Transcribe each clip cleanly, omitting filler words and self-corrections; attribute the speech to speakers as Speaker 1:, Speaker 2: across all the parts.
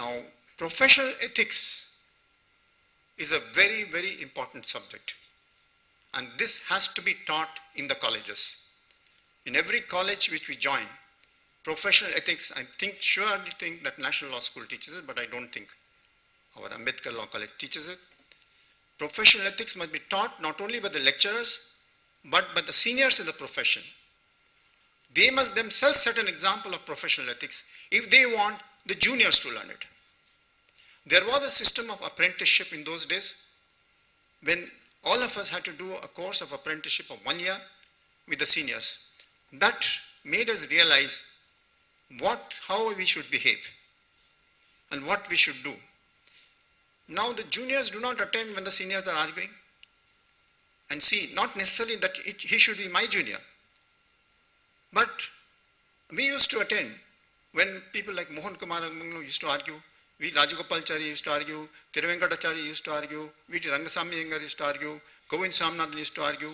Speaker 1: Now, professional ethics is a very, very important subject. And this has to be taught in the colleges. In every college which we join, professional ethics, I surely think that National Law School teaches it, but I don't think our Ambedkar Law College teaches it. Professional ethics must be taught not only by the lecturers, but by the seniors in the profession. They must themselves set an example of professional ethics if they want the juniors to learn it. There was a system of apprenticeship in those days when all of us had to do a course of apprenticeship of 1 year with the seniors. That made us realize how we should behave and what we should do. Now the juniors do not attend when the seniors are arguing. And see, not necessarily that he should be my junior. But we used to attend when people like Mohan Kumar used to argue, V. Rajagopalchari used to argue, Thiruvenkatachari used to argue, V. Rangasamy Iyengar used to argue, Govind Samnathan used to argue.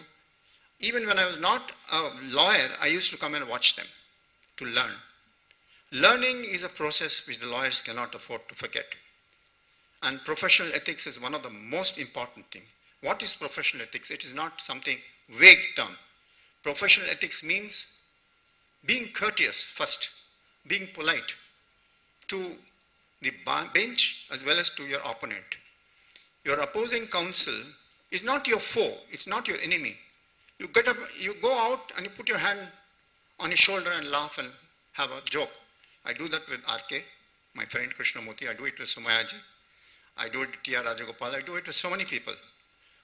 Speaker 1: Even when I was not a lawyer, I used to come and watch them to learn. Learning is a process which the lawyers cannot afford to forget. And professional ethics is one of the most important things. What is professional ethics? It is not something vague term. Professional ethics means being courteous first, being polite to the bench as well as to your opponent. Your opposing counsel is not your foe, it's not your enemy. You get up, you go out and you put your hand on his shoulder and laugh and have a joke. I do that with RK, my friend Krishnamurthy. I do it with Sumayaji. I do it with T.R. Rajagopal. I do it with so many people.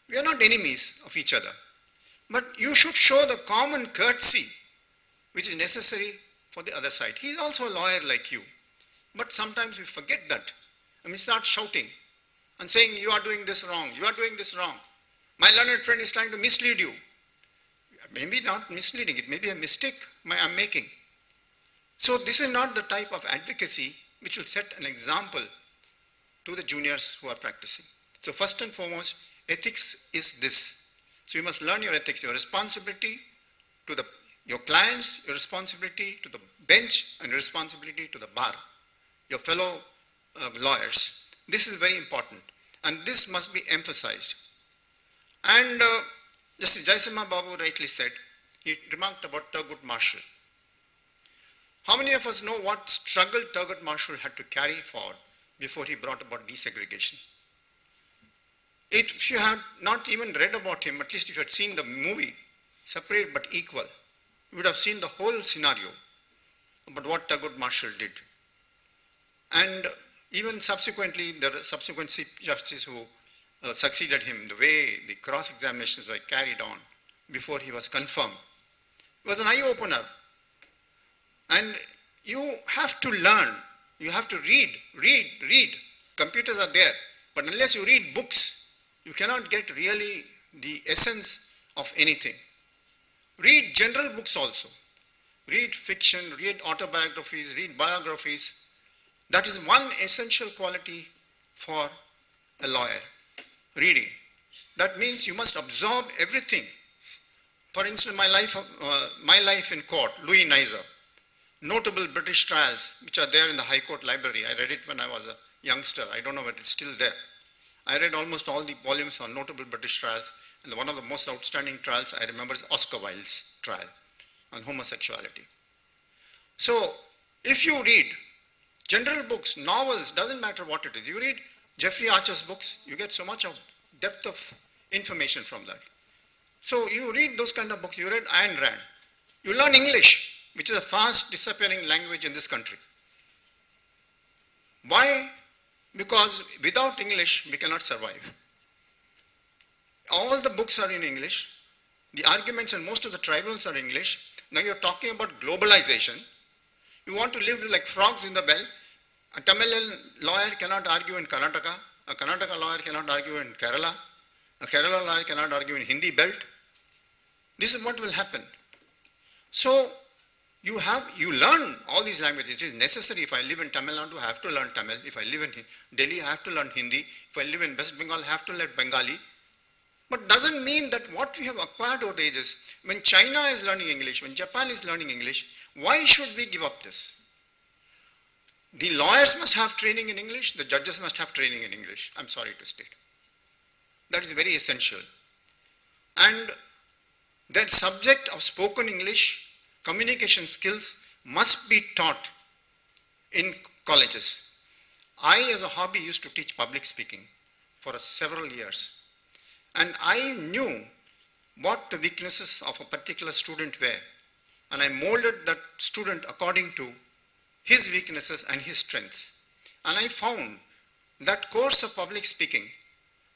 Speaker 1: We are not enemies of each other. But you should show the common courtesy which is necessary for the other side. He is also a lawyer like you. But sometimes we forget that. And we start shouting and saying, you are doing this wrong, you are doing this wrong. My learned friend is trying to mislead you. Maybe not misleading, it may be a mistake I am making. So this is not the type of advocacy which will set an example to the juniors who are practicing. So first and foremost, ethics is this. So you must learn your ethics, your responsibility to your clients, your responsibility to the bench, and your responsibility to the bar, your fellow lawyers. This is very important, and this must be emphasized. And Justice Jaisimha Babu rightly said, he remarked about Thurgood Marshall. How many of us know what struggle Thurgood Marshall had to carry forward before he brought about desegregation? If you have not even read about him, at least if you had seen the movie, Separate but Equal, you would have seen the whole scenario about what Thurgood Marshall did. And even subsequently, the subsequent Chief Justice who succeeded him, the way the cross-examinations were carried on before he was confirmed, was an eye-opener. And you have to learn, you have to read. Computers are there, but unless you read books, you cannot get really the essence of anything. Read general books also. Read fiction, read autobiographies, read biographies. That is one essential quality for a lawyer, reading. That means you must absorb everything. For instance, my life in court, Louis Nizer, notable British trials, which are there in the High Court Library. I read it when I was a youngster. I don't know whether it's still there. I read almost all the volumes on notable British trials, and one of the most outstanding trials I remember is Oscar Wilde's trial on homosexuality. So, if you read general books, novels, doesn't matter what it is. You read Jeffrey Archer's books, you get so much of depth of information from that. So you read those kind of books, you read Ayn Rand. You learn English, which is a fast disappearing language in this country. Why? Because without English, we cannot survive. All the books are in English. The arguments and most of the tribunals are English. Now you're talking about globalization. You want to live like frogs in the bell. A Tamil lawyer cannot argue in Karnataka. A Karnataka lawyer cannot argue in Kerala. A Kerala lawyer cannot argue in Hindi belt. This is what will happen. So you learn all these languages. It is necessary. If I live in Tamil Nadu, I have to learn Tamil. If I live in Delhi, I have to learn Hindi. If I live in West Bengal, I have to learn Bengali. But doesn't mean that what we have acquired over the ages, when China is learning English, when Japan is learning English, why should we give up this? The lawyers must have training in English, the judges must have training in English, I'm sorry to state. That is very essential. And that subject of spoken English, communication skills must be taught in colleges. I, as a hobby, used to teach public speaking for several years. And I knew what the weaknesses of a particular student were. And I molded that student according to his weaknesses and his strengths. And I found that course of public speaking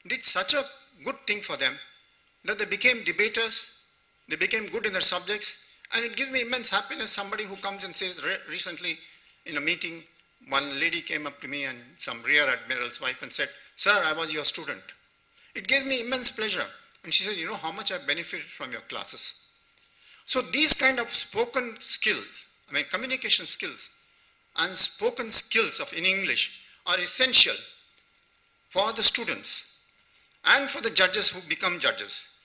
Speaker 1: did such a good thing for them that they became debaters, they became good in their subjects, and it gives me immense happiness. Somebody who comes and says, recently in a meeting, one lady came up to me and some rear admiral's wife and said, "Sir, I was your student." It gave me immense pleasure. And she said, "You know how much I benefited from your classes." So these kind of spoken skills, communication skills and spoken skills in English are essential for the students and for the judges who become judges.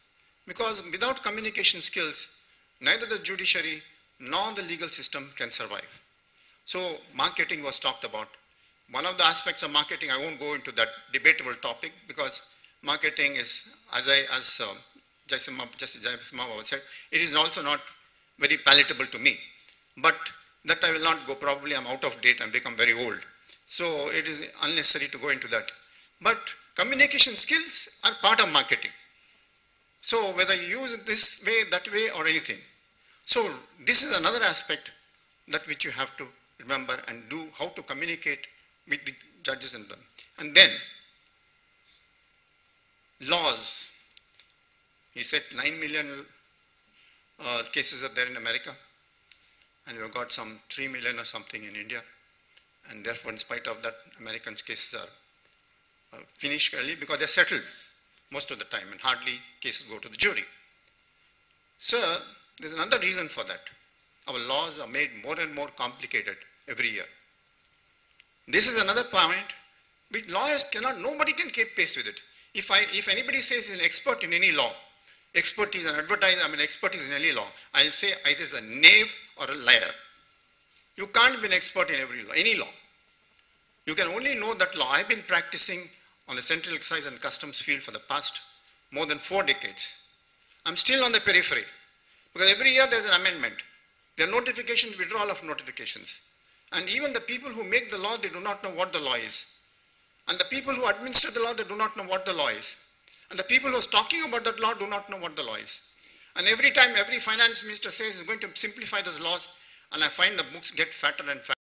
Speaker 1: Because without communication skills, neither the judiciary nor the legal system can survive. So marketing was talked about. One of the aspects of marketing, I won't go into that debatable topic because marketing is, as Justice Jayasima said, it is also not very palatable to me. But that I will not go, probably I'm out of date and become very old. So it is unnecessary to go into that. But communication skills are part of marketing. So whether you use it this way, that way, or anything. So this is another aspect that which you have to remember and do, how to communicate with the judges and them. And then, laws. He said 9 million cases are there in America, and we've got some 3 million or something in India. And therefore, in spite of that, American cases are finished early because they're settled most of the time, and hardly cases go to the jury. Sir, there's another reason for that. Our laws are made more and more complicated every year. This is another point which lawyers cannot, nobody can keep pace with it. If anybody says he's an expert in any law, expertise and advertise, expertise in any law, I'll say either is a knave or a liar. You can't be an expert in every law, any law. You can only know that law. I've been practicing on the Central Excise and Customs field for the past more than 4 decades. I'm still on the periphery because every year there's an amendment. There are notifications, withdrawal of notifications. And even the people who make the law, they do not know what the law is. And the people who administer the law, they do not know what the law is. And the people who are talking about that law do not know what the law is. And every time, every finance minister says he's going to simplify those laws, and I find the books get fatter and fatter.